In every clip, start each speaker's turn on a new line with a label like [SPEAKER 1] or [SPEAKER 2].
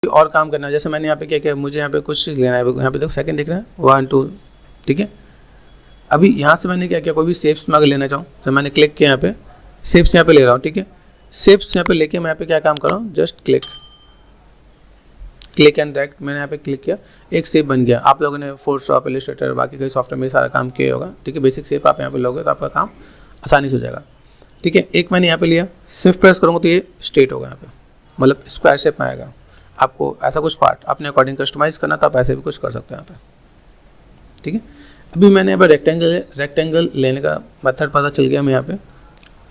[SPEAKER 1] कोई और काम करना है, जैसे मैंने यहाँ पे क्या किया, मुझे यहाँ पे कुछ चीज़ लेना है, यहाँ पे देखो सेकंड दिख रहा है 1 2, ठीक है। अभी यहाँ से मैंने क्या किया, कोई भी शेप्स में अगर लेना चाहूँ तो मैंने क्लिक किया, यहाँ पे शेप्स यहाँ पे ले रहा हूँ, ठीक है। शेप्स यहाँ पे लेके मैं यहाँ पे क्या काम कर रहा हूँ, जस्ट क्लिक एंड ड्रैग, मैंने यहाँ पे क्लिक किया, एक शेप बन गया। आप लोगों ने फोटोशॉप, इलस्ट्रेटर, बाकी कई सॉफ्टवेयर में सारा काम किया होगा, ठीक है। बेसिक शेप आप यहाँ पे लोगे तो आपका काम आसानी से हो जाएगा, ठीक है। एक मैंने यहाँ पे लिया, शिफ्ट प्रेस करूँगा तो ये स्ट्रेट होगा, यहाँ पे मतलब स्क्वायर शेप में आएगा। आपको ऐसा कुछ पार्ट अपने अकॉर्डिंग कस्टमाइज करना तो आप ऐसे भी कुछ कर सकते हैं यहाँ पे, ठीक है। अभी मैंने यहाँ पे रेक्टेंगल लेने का मेथड पता चल गया। मैं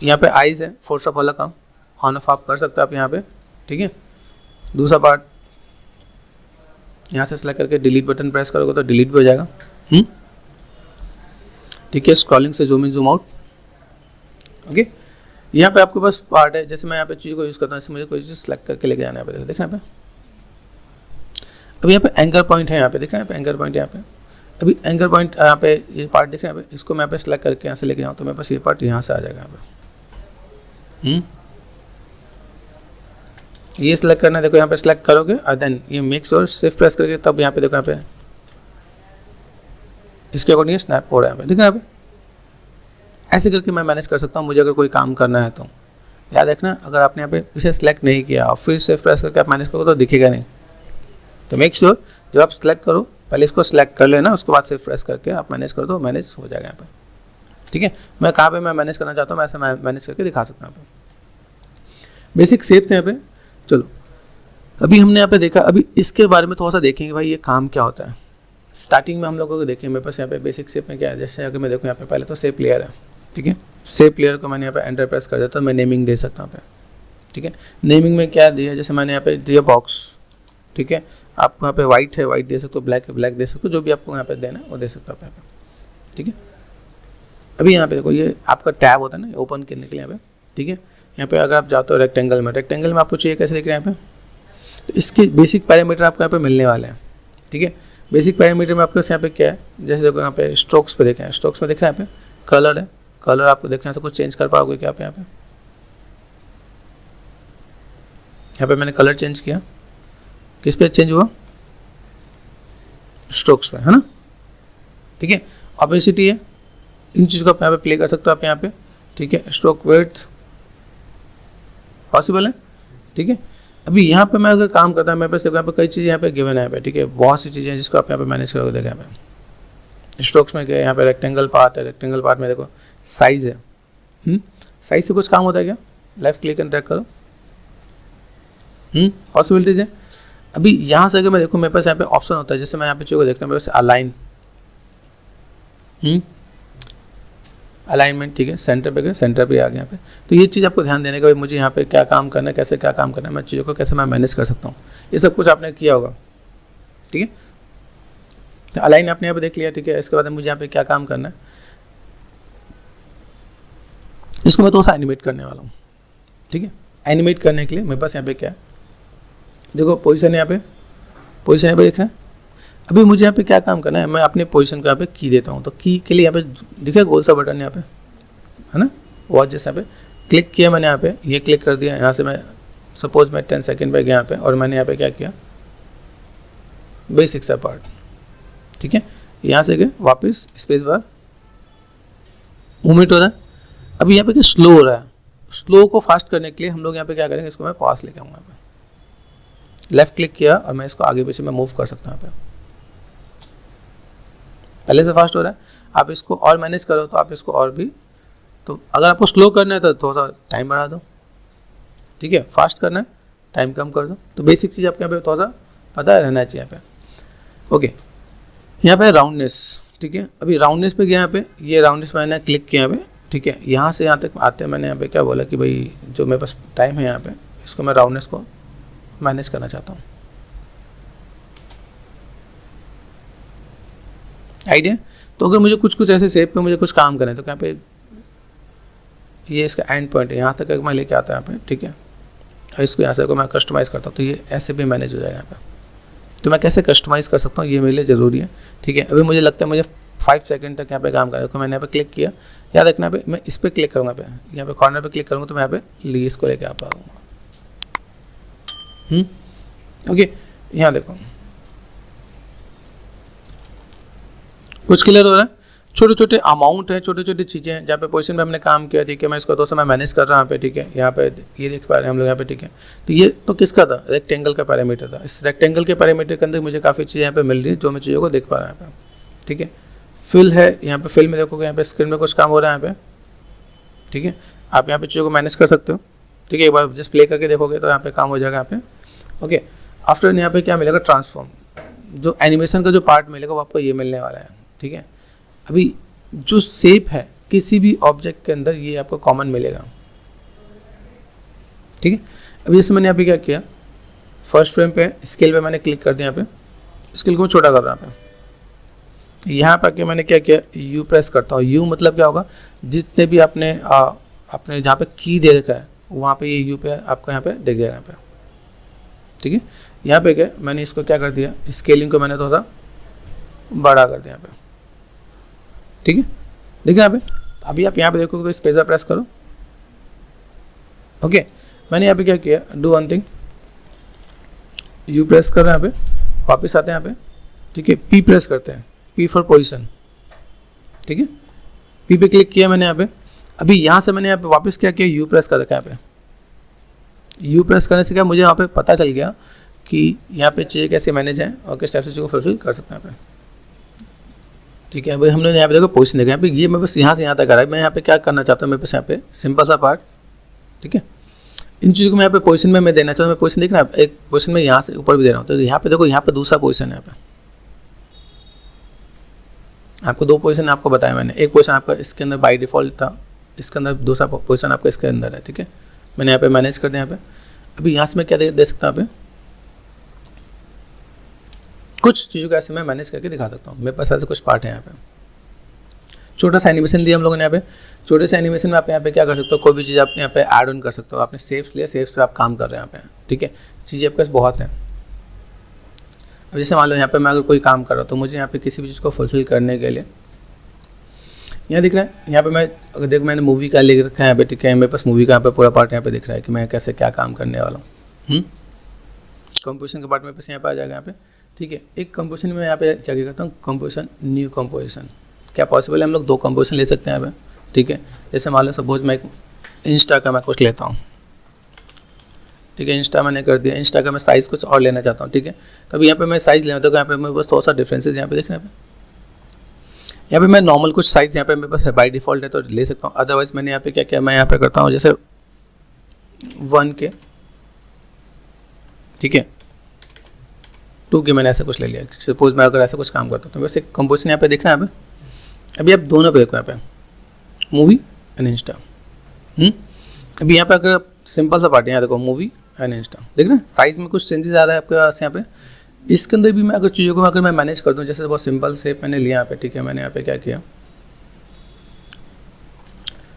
[SPEAKER 1] यहाँ पे आइज़ है, फोटोशॉप वाला काम ऑन ऑफ आप कर सकते हो आप यहाँ पे, ठीक है। दूसरा पार्ट यहाँ से सेलेक्ट करके डिलीट बटन प्रेस करोगे तो डिलीट भी हो जाएगा, ठीक है। स्क्रॉलिंग से zoom in zoom out, okay. यहाँ पे आपके पास पार्ट है, जैसे मैं यहाँ पे चीज़ को यूज़ करता हूँ, इससे मुझे कोई चीज़ सेलेक्ट करके लेके जाना है, यहाँ पे देखना यहाँ पे। अभी यहाँ पे एंकर पॉइंट है, यहाँ पे देखना, यहाँ पे एंकर पॉइंट है, यहाँ पे अभी एंकर पॉइंट यहाँ पे ये पार्ट दिख रहा है, इसको मैं यहाँ पे सेलेक्ट करके यहाँ से लेके जाऊँ तो मेरे पास ये पार्ट यहाँ से आ जाएगा, यहाँ पे ये सिलेक्ट करना है। देखो यहाँ पे सिलेक्ट करोगे और देन ये मिक्स और शिफ्ट प्रेस करके तब यहाँ पे देखो, यहाँ पे इसके अकॉर्डिंग स्नैप हो रहा है, यहाँ पे देखो, यहाँ पे ऐसे करके मैं मैनेज कर सकता हूँ। मुझे अगर कोई काम करना है तो याद रखना, अगर आपने यहाँ पे इसे सिलेक्ट नहीं किया और फिर शिफ्ट प्रेस करके आप मैनेज करोगे तो दिखेगा नहीं। तो मेक श्योर जब आप सिलेक्ट करो पहले इसको सिलेक्ट कर लेना, उसके बाद शिफ्ट प्रेस करके आप मैनेज कर दो, मैनेज हो जाएगा यहाँ पे, ठीक है। मैं कहाँ पे मैं मैनेज करना चाहता हूँ, मैं ऐसे मैनेज करके दिखा सकता हूँ यहाँ पे। बेसिक शेप्स यहाँ पे। चलो अभी हमने यहाँ पे देखा, अभी इसके बारे में थोड़ा सा देखेंगे भाई ये काम क्या होता है। स्टार्टिंग में हम लोगों को देखें, मेरे पास यहाँ पे बेसिक शेप में क्या है, जैसे अगर मैं देखूँ यहाँ पे पहले तो शेप लेयर है, ठीक है। शेप लेयर को मैंने यहाँ पे एंटर प्रेस कर दिया तो मैं नेमिंग दे सकता हूँ यहाँ पे, ठीक है। नेमिंग में क्या दिया, जैसे मैंने यहाँ पे दिया बॉक्स, ठीक है। आपको यहाँ पे वाइट है, वाइट दे सकते हो, ब्लैक है, ब्लैक दे सकते हो, जो भी आपको यहाँ पे देना है वो दे सकते हो आप यहाँ पे, ठीक है। अभी यहाँ पे देखो ये आपका टैब होता है ना, ओपन करने के लिए यहाँ पे, ठीक है। यहाँ पे अगर आप जाते हो रेक्टेंगल में आपको चाहिए कैसे दिख रहे हैं यहाँ पे, तो इसके बेसिक पैरामीटर आपको यहाँ पे मिलने वाले हैं, ठीक है। बेसिक पैरामीटर में आपके यहाँ पे क्या है, जैसे देखो यहाँ पे स्ट्रोक्स पे देखें, स्ट्रोक्स में दिख रहा है यहाँ पे कलर है, कलर आपको देखना है, कुछ चेंज कर पाओगे क्या आप यहाँ पे मैंने कलर चेंज किया, किस पे चेंज हुआ, स्ट्रोक्स पे, है ना, ठीक है। ऑपेसिटी है, इन चीज़ को आप यहाँ पे प्ले कर सकते हो आप यहाँ पे, ठीक है। स्ट्रोक विड्थ पॉसिबल है, ठीक है। अभी यहाँ पे मैं अगर काम करता हूँ, मेरे पास देखो यहाँ पे कई चीज़ें यहाँ पे गिवन है यहाँ पे, ठीक है। बहुत सी चीज़ें हैं जिसको आप यहाँ पे मैनेज करोगे। देखो यहाँ पे स्ट्रोक्स में क्या, यहाँ पे रेक्टेंगल पार्ट है, रेक्टेंगल पार्ट में देखो साइज है, साइज से कुछ काम होता है क्या, लेफ्ट क्लिक एंड ड्रैग करो, पॉसिबिलिटीज है। अभी यहाँ से अगर मैं देखूँ मेरे पास यहाँ पे ऑप्शन होता है, जैसे मैं यहाँ पे चीज़ को देखता हूँ, मेरे पास अलाइन, अलाइनमेंट, ठीक है। सेंटर पे गए, सेंटर पे आ गया यहाँ पे। तो ये चीज़ आपको ध्यान देने का, भाई मुझे यहाँ पे क्या काम करना है, कैसे क्या काम करना है, मैं चीज़ों को कैसे मैं मैनेज कर सकता हूँ, ये सब कुछ आपने किया होगा, ठीक है। तो अलाइन आपने यहाँ पे देख लिया, ठीक है। इसके बाद मुझे यहाँ पे क्या काम करना है, इसको मैं थोड़ा सा एनिमेट करने वाला हूँ, ठीक है। एनिमेट करने के लिए मेरे पास यहाँ पे क्या है, देखो पोजीशन है, यहाँ पे पोजीशन यहाँ पे देख रहे हैं। अभी मुझे यहाँ पे क्या काम करना है, मैं अपने पोजीशन को यहाँ पे की देता हूँ, तो की के लिए यहाँ पे दिखेगा गोल सा बटन यहाँ पे, है ना, वॉच जैसे यहाँ पे क्लिक किया मैंने, यहाँ पे ये क्लिक कर दिया। यहाँ से मैं सपोज मैं 10 सेकंड पे गया यहाँ पे, और मैंने यहाँ पे क्या किया, बेसिक सा पार्ट, ठीक है। यहाँ से गए वापस स्पेस बार, मूवमेंट हो रहा है। अभी यहाँ पे क्या स्लो हो रहा है, स्लो को फास्ट करने के लिए हम लोग यहाँ पे क्या करेंगे, इसको मैं पास लेके आऊँगा, यहाँ पे लेफ्ट क्लिक किया और मैं इसको आगे पीछे मैं मूव कर सकता हूँ। यहाँ पे पहले से फास्ट हो रहा है, आप इसको और मैनेज करो तो आप इसको और भी, तो अगर आपको स्लो करना है तो थोड़ा सा टाइम बढ़ा दो, ठीक है। फास्ट करना है टाइम कम कर दो। तो बेसिक चीज़ आपके यहाँ पे थोड़ा सा पता रहना चाहिए यहाँ पे, ओके। यहाँ पे राउंडनेस, ठीक है। अभी राउंडनेस पे गया, यहाँ पे ये राउंडनेस मैंने क्लिक किया यहाँ पे, ठीक है। यहाँ से यहाँ तक आते हैं, मैंने यहाँ पे क्या बोला कि भाई जो मेरे पास टाइम है यहाँ पे, इसको मैं राउंडनेस को मैनेज करना चाहता हूँ, आइडिया। तो अगर मुझे कुछ ऐसे शेप पे मुझे कुछ काम करना है तो यहाँ पे ये इसका एंड पॉइंट है, यहाँ तक मैं लेके आता हूँ यहाँ पे, ठीक है। और इसको यहाँ से को मैं कस्टमाइज़ करता हूँ तो ये ऐसे भी मैनेज हो जाएगा यहाँ पे। तो मैं कैसे कस्टमाइज़ कर सकता हूँ ये मेरे लिए ज़रूरी है, ठीक है। अभी मुझे लगता है मुझे 5 सेकंड तक यहाँ पे काम करना है, तो मैंने यहाँ पे क्लिक किया, याद रखना यहाँ पे मैं इस पर क्लिक करूँगा, यहाँ पे कॉर्नर पे क्लिक करूँगा तो मैं यहाँ पे लीज को लेके आ पाऊँगा, ओके। यहाँ देखो कुछ क्लियर हो रहा है। छोटे छोटे अमाउंट है, छोटी छोटी चीज़ें हैं जहाँ पे पोजीशन में हमने काम किया, ठीक है, मैं इसको दोस्तों मैं मैनेज कर रहा हूँ पे, ठीक है, यहाँ पे ये देख पा रहे हैं हम लोग यहाँ पे, ठीक है। तो ये तो किसका था, रेक्टेंगल का पैरामीटर था। इस रेक्टेंगल के पैरामीटर के अंदर मुझे काफ़ी चीज़ें यहाँ पे मिल रही है जो मैं चीज़ों को देख पा रहा हूँ यहाँ पे, ठीक है। फिल है, यहाँ पे फिल में देखोगे यहाँ पे स्क्रीन में कुछ काम हो रहा है यहाँ पे, ठीक है। आप यहाँ पे चीज़ों को मैनेज कर सकते हो, ठीक है। एक बार जस्ट प्ले करके देखोगे तो यहाँ पे काम हो जाएगा यहाँ पे, ओके। आफ्टर यहाँ पे क्या मिलेगा, ट्रांसफॉर्म, जो एनिमेशन का जो पार्ट मिलेगा वो आपको ये मिलने वाला है, ठीक है। अभी जो शेप है किसी भी ऑब्जेक्ट के अंदर ये आपको कॉमन मिलेगा, ठीक है। अभी जैसे मैंने यहाँ पे क्या किया, फर्स्ट फ्रेम पे स्केल पे मैंने क्लिक कर दिया, यहाँ पे स्केल को मैं छोटा कर रहा हूँ पे। यहाँ पे आके मैंने क्या किया, यू प्रेस करता हूँ। यू मतलब क्या होगा, जितने भी आपने अपने जहाँ पे की दे रखा है वहाँ पे ये यू पे आपको यहाँ पे दिख जाएगा यहाँ पे, ठीक है। यहाँ पे क्या मैंने इसको क्या कर दिया, स्केलिंग को मैंने थोड़ा बड़ा कर दिया यहाँ पे, ठीक है। देखिए यहाँ पे अभी आप यहाँ पे देखोगे तो स्पेसर प्रेस करो, ओके। मैंने यहाँ पे क्या किया, do one thing, you press कर रहे हैं यहाँ पे, वापस आते हैं यहाँ पे, ठीक है। पी प्रेस करते हैं, पी फॉर पोजीशन, ठीक है। पी पे क्लिक किया मैंने यहाँ पे। अभी यहाँ से मैंने यहाँ पे वापस क्या किया, यू प्रेस कर रखा है यहाँ पे। यू प्रेस करने से क्या मुझे यहाँ पे पता चल गया कि यहाँ पे चीज़ें कैसे मैनेज हैं और किस टाइप से चीज़ों को फुलफिल कर सकते हैं यहाँ पे, ठीक है। भाई हमने यहाँ पे देखो पोजीशन देखा, यहाँ पे ये मैं बस यहाँ से यहाँ तक आ रहा है। मैं यहाँ पे क्या करना चाहता हूँ, मेरे पास यहाँ पे सिंपल सा पार्ट, ठीक है। इन चीज़ों को मैं यहाँ पे पोजीशन में मैं देना चाहता हूँ। मैं पोजीशन देखना, एक पोजीशन में यहाँ से ऊपर भी दे रहा हूँ। तो यहाँ पे देखो, यहाँ पे दूसरा पोजीशन है। यहाँ पे आपको दो पोजीशन आपको बताया मैंने। एक पोजीशन आपका इसके अंदर बाई डिफॉल्ट था, इसके अंदर दूसरा पोजीशन आपका इसके अंदर है, ठीक है। मैंने यहाँ पे मैनेज कर दिया यहाँ पे। अभी यहाँ से मैं क्या दे सकता हूँ, यहाँ पे कुछ चीज़ों को ऐसे मैं मैनेज करके दिखा सकता हूँ। मेरे पास ऐसे कुछ पार्ट है यहाँ पे। छोटा सा एनिमेशन दिया हम लोगों ने यहाँ पे। छोटे से एनिमेशन में आप यहाँ पे क्या कर सकते हो, कोई भी चीज़ आप यहाँ पे ऐड ऑन कर सकते हो। आपने शेप्स लिया, शेप्स पे आप काम कर रहे हैं यहाँ पे, ठीक है। चीज़ें आपके पास बहुत हैं। अब जैसे मान लो यहाँ पे मैं अगर कोई काम कर रहा हूँ तो मुझे यहाँ पे किसी भी चीज़ को फुलफिल करने के लिए यहाँ दिख रहा है। यहाँ पे मैं अगर देखो मैंने मूवी का लिख रखा है यहाँ पे, ठीक है। मेरे पास मूवी का यहाँ पे पूरा पार्ट यहाँ पे दिख रहा है कि मैं कैसे क्या काम करने वाला हूँ। कंपोजिशन का पार्ट मेरे पास यहाँ पे आ जाएगा यहाँ पे, ठीक है। एक कंपोजिशन में यहाँ पे क्या करता हूँ, कंपोजिशन, न्यू कंपोजिशन। क्या पॉसिबल है, हम लोग दो कंपोजिशन ले सकते हैं यहाँ पे, ठीक है। जैसे मान लो सपोज मैं इंस्टा का मैं कुछ लेता हूँ, ठीक है। इंस्टा मैंने कर दिया। इंस्टा का मैं साइज़ कुछ और लेना चाहता हूँ, ठीक है। तो अभी यहाँ पे मैं साइज़ लेना, तो यहाँ पे मेरे पास थोड़ा सा डिफरेंसेस यहाँ पे देख रहे हैं। यहाँ पे मैं नॉर्मल कुछ साइज़ यहाँ पे मेरे पास है, बाई डिफ़ॉल्ट है तो ले सकता हूँ। अदरवाइज मैंने यहाँ पे क्या किया, मैं यहाँ पे करता हूँ जैसे 1K, ठीक है, 2K मैंने ऐसा कुछ ले लिया। सपोज मैं अगर ऐसा कुछ काम करता हूँ तो वैसे कंपोजिशन यहाँ पे देखना है यहाँ पे। अभी आप दोनों पे देखो, यहाँ पे मूवी एंड इंस्टा। अभी यहाँ पे अगर सिंपल सा पार्ट है, यहाँ देखो मूवी एंड इंस्टा, देख रहे हैं साइज़ में कुछ चेंजेस आ रहा है आपके पास यहाँ पे। इसके अंदर भी मैं अगर चीज़ों को अगर मैं मैनेज कर दूँ, जैसे बहुत सिंपल शेप मैंने लिया यहाँ पे, ठीक है। मैंने यहाँ पे क्या किया,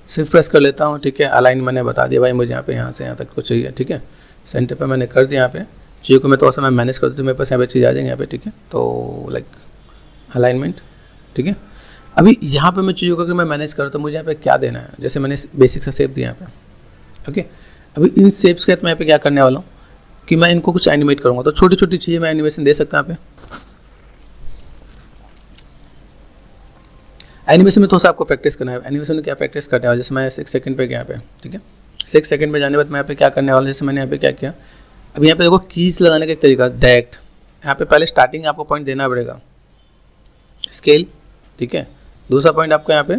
[SPEAKER 1] सिर्फ प्रेस कर लेता हूँ, ठीक है। अलाइन मैंने बता दिया भाई मुझे यहाँ पे यहाँ से यहाँ तक कुछ चाहिए, ठीक है। सेंटर पे मैंने कर दिया। यहाँ पे चीज़ों को मैं थोड़ा सा मैं मैनेज कर दूँ तो मेरे पास यहाँ पे चीज़ आ जाएंगे यहाँ पे, ठीक है। तो लाइक अलाइनमेंट, ठीक है। अभी यहाँ पे मैं चीज़ों को अगर मैं मैनेज करूँ तो मुझे यहाँ पे क्या देना है, जैसे मैंने बेसिक सा शेप दिया यहाँ पे, ओके। अभी इन शेप्स के मैं यहाँ पे क्या करने वाला हूँ कि मैं इनको कुछ एनिमेट करूँगा। तो छोटी छोटी चीज़ें मैं एनिमेशन दे सकता हूँ यहाँ पे। एनिमेशन में थोड़ा सा आपको प्रैक्टिस करना है। एनिमेशन में क्या प्रैक्टिस करने वाला, जैसे मैं 6 सेकंड पे गया यहाँ पे, ठीक है। 6 सेकंड पे जाने के बाद मैं यहाँ पे क्या करने वाला, जैसे मैंने यहाँ पे क्या किया, अभी यहाँ पे देखो कीज लगाने का एक तरीका, डायरेक्ट यहाँ पे पहले स्टार्टिंग आपको पॉइंट देना पड़ेगा, स्केल, ठीक है। दूसरा पॉइंट आपको यहाँ पे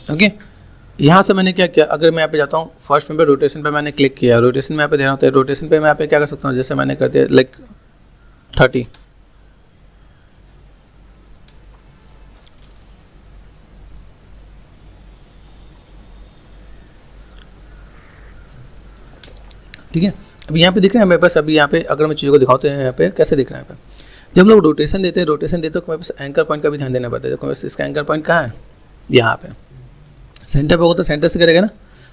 [SPEAKER 1] ओके। यहाँ से मैंने क्या किया, अगर मैं यहाँ पे जाता हूँ फर्स्ट पे रोटेशन पे मैंने क्लिक किया, रोटेशन में यहाँ पे दे रहा हूँ, तो रोटेशन पे मैं यहाँ पे क्या कर सकता हूँ, जैसे मैंने कर दिया लाइक 30, ठीक है। अभी यहाँ पे दिख रहा है मेरे पास। अभी यहाँ पे अगर मैं चीज़ों को दिखाते हैं यहाँ पे कैसे दिख रहा है, यहाँ पे जब हम लोग रोटेशन देते हैं तो मेरे पास एंकर पॉइंट का भी ध्यान देना पड़ता है। देखो इसका एंकर पॉइंट कहाँ है, यहाँ पे सेंटर पे होगा तो सेंटर से करेगा ना।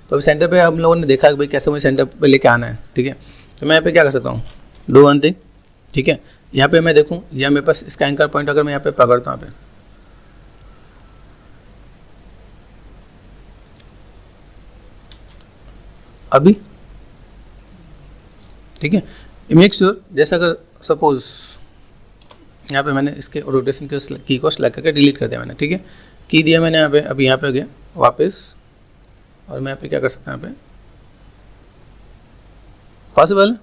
[SPEAKER 1] तो अभी सेंटर पे हम लोगों ने देखा कि भाई कैसे मुझे सेंटर पे लेके आना है, ठीक है। तो मैं यहाँ पे क्या कर सकता हूँ, डू वन थिंग, ठीक है। यहाँ पे मैं देखूँ या मेरे पास इसका एंकर पॉइंट अगर मैं यहाँ पे पकड़ता हूँ, यहाँ पे अभी, ठीक है। मेक श्योर जैसे अगर सपोज यहाँ पे मैंने इसके रोटेशन के की को सेलेक्ट करके डिलीट कर दिया मैंने, ठीक है, की दिया मैंने यहाँ पे, अभी यहाँ पे गया वापस, और मैं यहाँ पे क्या कर सकता हूँ, यहाँ पे पॉसिबल है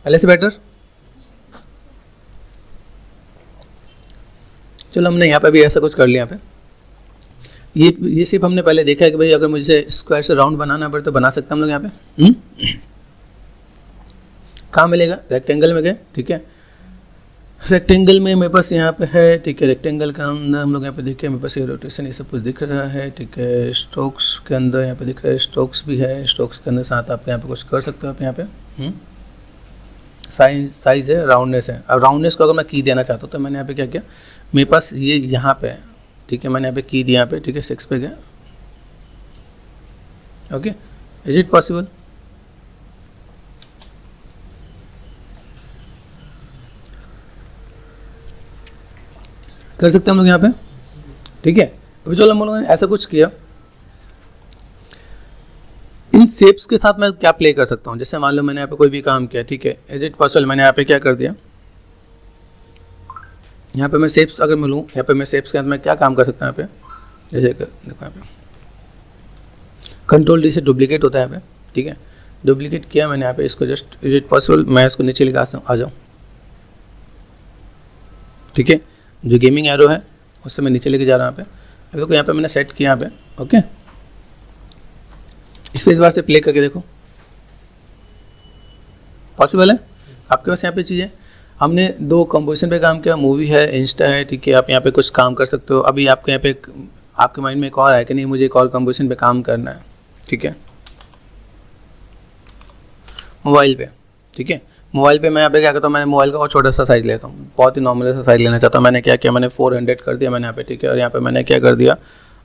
[SPEAKER 1] पहले से बेटर। चलो हमने यहाँ पे भी ऐसा कुछ कर लिया। यहाँ पे ये सिर्फ हमने पहले देखा है कि भाई अगर मुझे स्क्वायर से राउंड बनाना पड़े तो बना सकते हैं हम लोग यहाँ पे। कहाँ मिलेगा, रेक्टेंगल में गए, ठीक है। रेक्टेंगल में मेरे पास यहाँ पे है, ठीक है। रेक्टेंगल के अंदर हम लोग यहाँ पे देखें, मेरे पास ये रोटेशन ये सब कुछ दिख रहा है, ठीक है। स्ट्रोक्स के अंदर यहाँ पे दिख रहा है, स्ट्रोक्स भी है, स्ट्रोक्स के अंदर साथ आप यहाँ पे कुछ कर सकते हो आप यहाँ पे। साइज है, राउंडनेस है। अब राउंडनेस को अगर मैं की देना चाहता हूँ तो मैंने यहाँ पे क्या किया, मेरे पास ये यहाँ पे, ठीक है, मैंने यहाँ पे की दिया यहाँ पे, ठीक है, 6 पे गया। Okay, is it possible? कर सकते हैं हम लोग यहाँ पे, ठीक है। अभी चलो हम लोगों ने ऐसा कुछ किया, इन शेप्स के साथ मैं क्या प्ले कर सकता हूँ। जैसे मान लो मैंने यहाँ पे कोई भी काम किया, ठीक है, इज इट पॉसिबल, मैंने यहाँ पे क्या कर दिया, यहाँ पे मैं शेप्स अगर मैं लूँ, यहाँ पे मैं शेप्स के साथ मैं क्या काम कर सकता हूँ यहाँ पे, जैसे देखो यहाँ पे कंट्रोल डी से डुप्लीकेट होता है यहाँ पे, ठीक है। डुप्लीकेट किया मैंने यहाँ पे, इसको जस्ट इज इट पॉसिबल मैं इसको नीचे लेकर आ जाऊँ, ठीक है। जो गेमिंग एरो है उससे मैं नीचे लेके जा रहा हूँ यहाँ पे। अब देखो यहाँ पे मैंने सेट किया यहाँ पे, ओके। स्पेस बार से प्ले करके देखो, पॉसिबल है आपके पास यहाँ पे चीज़ें। हमने 2 कंपोजिशन पे काम किया, मूवी है, इंस्टा है, ठीक है। आप यहाँ पे कुछ काम कर सकते हो। अभी आपके यहाँ पे आपके माइंड में एक और है कि नहीं मुझे एक और कंपोजिशन पे काम करना है, ठीक है, मोबाइल पे, ठीक है। मोबाइल पे मैं यहाँ पे क्या करता हूँ, मैंने मोबाइल का और छोटा सा साइज़ लेता हूँ, बहुत ही नॉर्मल सा साइज़ लेना चाहता हूँ। मैंने क्या किया, मैंने 400 कर दिया मैंने यहाँ पे, ठीक है। और यहाँ पे मैंने क्या कर दिया,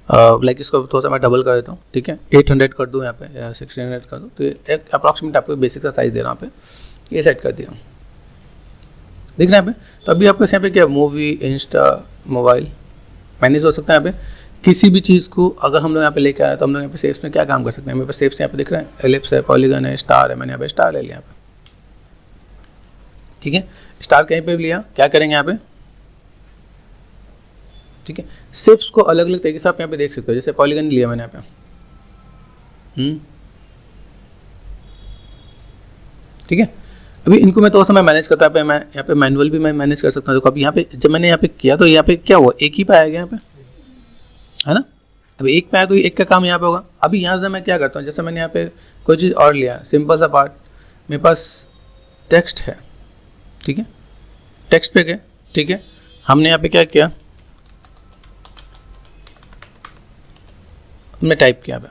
[SPEAKER 1] लाइक इसको थोड़ा सा मैं डबल कर देता हूँ, ठीक है, 800 कर दूँ यहाँ पे या 1600 कर दूँ। तो एक अप्रॉक्सीमेट आपको बेसिक सा साइज़ दे रहा हूँ यहाँ पे, ये सेट कर दिया, दिख रहा है यहाँ पे। तो अभी आपके यहाँ पे क्या, मूवी, इंस्टा, मोबाइल मैनेज हो सकता है यहाँ पे। किसी भी चीज़ को अगर हम लोग यहाँ पे लेके आ रहे हैं तो हम लोग यहाँ पे शेप्स में क्या काम कर सकते हैं। मेरे पास शेप्स यहाँ पे दिख रहा है, एलिप्स है, पॉलीगन है, स्टार है, मैंने यहाँ पे स्टार ले लिया यहाँ पे, ठीक है। स्टार कहीं पे भी लिया, क्या करेंगे यहाँ पे, ठीक है। शेप्स को अलग अलग तरीके से आप यहाँ पे देख सकते हो। जैसे पॉलीगन लिया मैंने यहाँ पे, ठीक है। अभी इनको मैं थोड़ा सा मैं मैनेज करता हूँ, मैं यहाँ पे मैनुअल भी मैं मैनेज कर सकता हूँ। देखो अभी यहाँ पे जब मैंने यहाँ पे किया तो यहाँ पे क्या हुआ, एक ही पे आया गया यहाँ पे, है ना। अभी एक पे आया तो एक का काम यहाँ पे होगा। अभी यहाँ से मैं क्या करता हूँ, जैसे मैंने यहाँ पे कोई चीज़ और लिया, सिंपल सा पार्ट, मेरे पास टेक्स्ट है, ठीक है, टेक्स्ट पे गए, ठीक है। हमने यहाँ पे क्या किया, हमने टाइप किया पे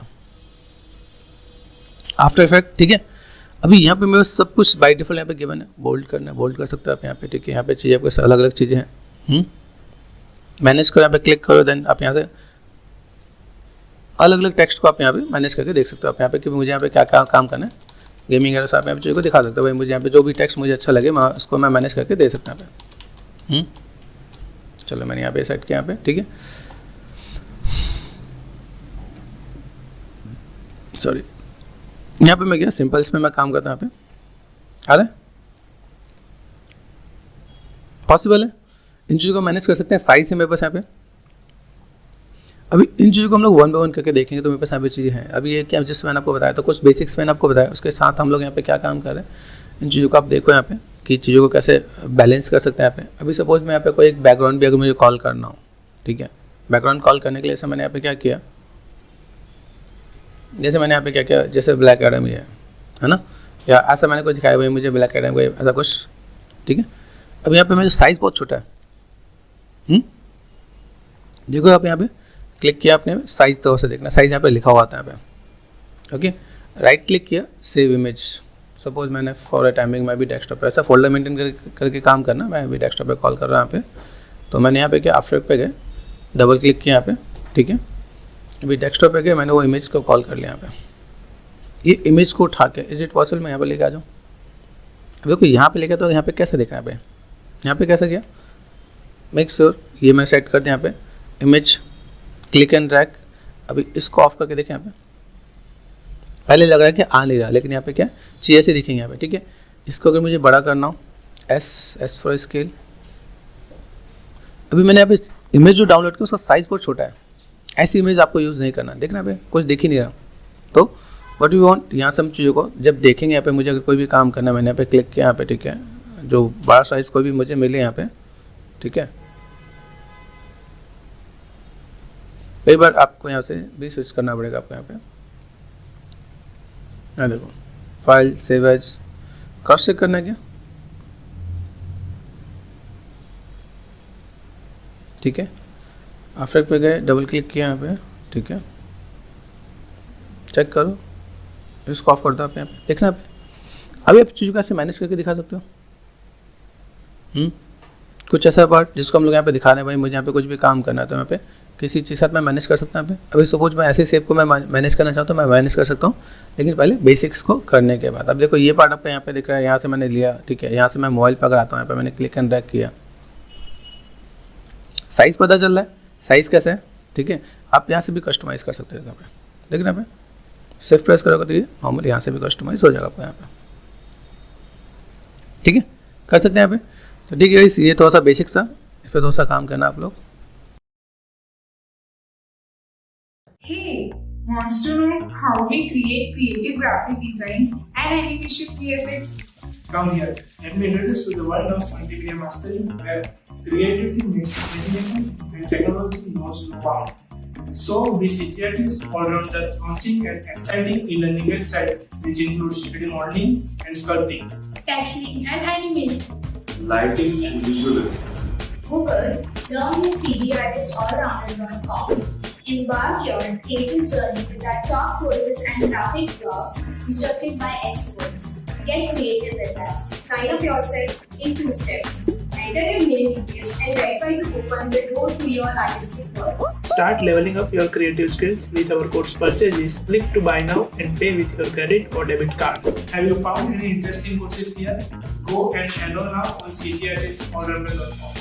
[SPEAKER 1] आफ्टर इफेक्ट, ठीक है। अभी यहाँ पे मेरे सब कुछ बाय डिफॉल्ट यहाँ पे गिवन है, बोल्ड करना है, बोल्ड कर सकते हो आप यहाँ पे, ठीक है। यहाँ पे चीज़ें आपके अलग अलग चीज़ें हैं, मैनेज करो, यहाँ पे क्लिक करो, देन आप यहाँ से अलग अलग टेक्स्ट को आप यहाँ पे मैनेज करके देख सकते हो आप यहाँ पे कि मुझे यहाँ पे क्या क्या काम करना है। गेमिंग एरो से आप यहाँ पे चीज़ को दिखा सकते हो, भाई मुझे यहाँ पे जो भी टेक्स्ट मुझे अच्छा लगे मैं उसको मैं मैनेज करके दे सकता हूँ यहाँ पे। चलो मैंने यहाँ पे सेट किया यहाँ पे, ठीक है। सॉरी, यहाँ पे मैं गया सिंपल, इसमें मैं काम करता हूँ यहाँ पे, आ रहा है, पॉसिबल है। इन चीज़ों को मैनेज कर सकते हैं। साइज है मेरे पास यहाँ पे। अभी इन चीज़ों को हम लोग 1 बाय 1 करके देखेंगे तो मेरे पास यहाँ पे चीज़ें हैं। अभी ये क्या, जैसे मैंने आपको बताया तो कुछ बेसिक्स मैंने आपको बताया, उसके साथ हम लोग यहाँ पे क्या काम कर रहे हैं, इन चीज़ों को आप देखो यहाँ पे कि चीज़ों को कैसे बैलेंस कर सकते हैं यहाँ पे। अभी सपोज मैं यहाँ पे कोई एक बैकग्राउंड भी अगर मुझे कॉल करना हो, ठीक है, बैकग्राउंड कॉल करने के लिए मैंने यहाँ पे क्या किया, जैसे मैंने यहाँ पे क्या किया, जैसे ब्लैक एडम ही है ना, या ऐसा मैंने कोई दिखाया भाई मुझे ब्लैक एडम कोई ऐसा कुछ, ठीक है। अब यहाँ पे मेरा साइज़ बहुत छोटा है, देखो आप यहाँ पे क्लिक किया आपने, साइज़ तो से देखना, साइज़ यहाँ पे लिखा हुआ आता है यहाँ पे, ओके। राइट क्लिक किया, सेव इमेज, सपोज मैंने फॉर अ टाइमिंग मैं भी डेस्कटॉप पे ऐसा फोल्डर मेंटेन करके काम करना, मैं भी डेस्कटॉप पे कॉल कर रहा हूँ यहाँ पे। तो मैंने यहाँ पे क्या, आफ्टर पे गए, डबल क्लिक किया यहाँ पे, ठीक है। अभी डेस्कटॉप पे गए, मैंने वो इमेज को कॉल कर लिया यहाँ पे। ये इमेज को उठा के इज इट पॉसिबल मैं यहाँ पे लेके आ जाऊँ। अब देखो यहाँ पे लेके, तो यहाँ पे कैसे देखा यहाँ पे, यहाँ पे कैसे किया, मेक श्योर ये मैं सेट कर दिया यहाँ पे, इमेज क्लिक एंड ड्रैग। अभी इसको ऑफ करके देखें यहाँ पे, पहले लग रहा है कि आ नहीं रहा, लेकिन यहाँ पे क्या चीज़ ऐसे दिखेंगे यहाँ पे, ठीक है। इसको अगर मुझे बड़ा करना हो, एस फॉर स्केल। अभी मैंने यहाँ पे इमेज जो डाउनलोड किया उसका साइज़ बहुत छोटा है, ऐसी इमेज आपको यूज़ नहीं करना, देखना पे कुछ दिख ही नहीं रहा। तो व्हाट वी वांट, यहाँ से हम चीज़ों को जब देखेंगे, यहाँ पे मुझे अगर कोई भी काम करना है, मैंने यहाँ पे क्लिक किया यहाँ पे, ठीक है, जो बड़ा साइज़ कोई भी मुझे मिले यहाँ पे, ठीक है। कई बार आपको यहाँ से भी स्विच करना पड़ेगा आपको यहाँ पे। यहाँ देखो file save as, cross check करना है क्या, ठीक है। आफ्टर पे गए, डबल क्लिक किया यहाँ पे, ठीक है, चेक करो, इसको ऑफ कर दो आप यहाँ पे, देखना पे अभी आप चीज़ों को ऐसे मैनेज करके दिखा सकते हो। कुछ ऐसा पार्ट जिसको हम लोग यहाँ पे दिखा रहे हैं, भाई मुझे यहाँ पे कुछ भी काम करना है तो यहाँ पे किसी चीज़ साथ मैं मैनेज कर सकता हूँ यहाँ पे। अभी सपोज मैं ऐसे शेप को मैं मैनेज करना चाहता हूँ, मैं मैनेज कर सकता हूँ, लेकिन पहले बेसिक्स को करने के बाद। अब देखो ये पार्ट आपको यहाँ पे दिख रहा है, यहाँ से मैंने लिया, ठीक है, यहाँ से मैं मोबाइल पर अगर आता हूँ, यहाँ पे मैंने क्लिक एंड ड्रैग किया, साइज़ पता चल रहा है, साइज़ कैसा है, ठीक है। आप यहाँ से भी कस्टमाइज़ कर सकते हो यहाँ पे, देखना पे शिफ्ट प्रेस करोगे तो ये नॉर्मल यहाँ से भी कस्टमाइज हो जाएगा आपको यहाँ पे, ठीक है, कर सकते हैं यहाँ पे। तो ठीक है, ये थोड़ा सा बेसिक्स था, इस पर थोड़ा सा काम करना आप लोग।
[SPEAKER 2] Hey, wants to know how we create creative graphic designs and animation VFX?
[SPEAKER 3] Come here, let me introduce you to the world of multimedia mastering, where creativity meets imagination and technology knows no bound. So, we CTRTs all-rounder launching an exciting e-learning website which includes 3D modeling and sculpting,
[SPEAKER 4] captioning and animation,
[SPEAKER 5] lighting and visual effects.
[SPEAKER 4] Google Learn with CGArtistAllrounder.com. Embark your creative journey with our top courses and graphic blogs instructed by experts. Get creative with us. Sign up yourself in 2 steps. Enter your mail details and verify to open the door to your artistic world.
[SPEAKER 3] Start leveling up your creative skills with our course purchases. Click to buy now and pay with your credit or debit card. Have you found any interesting courses here? Go and enroll now on CGArtistAllrounder.com.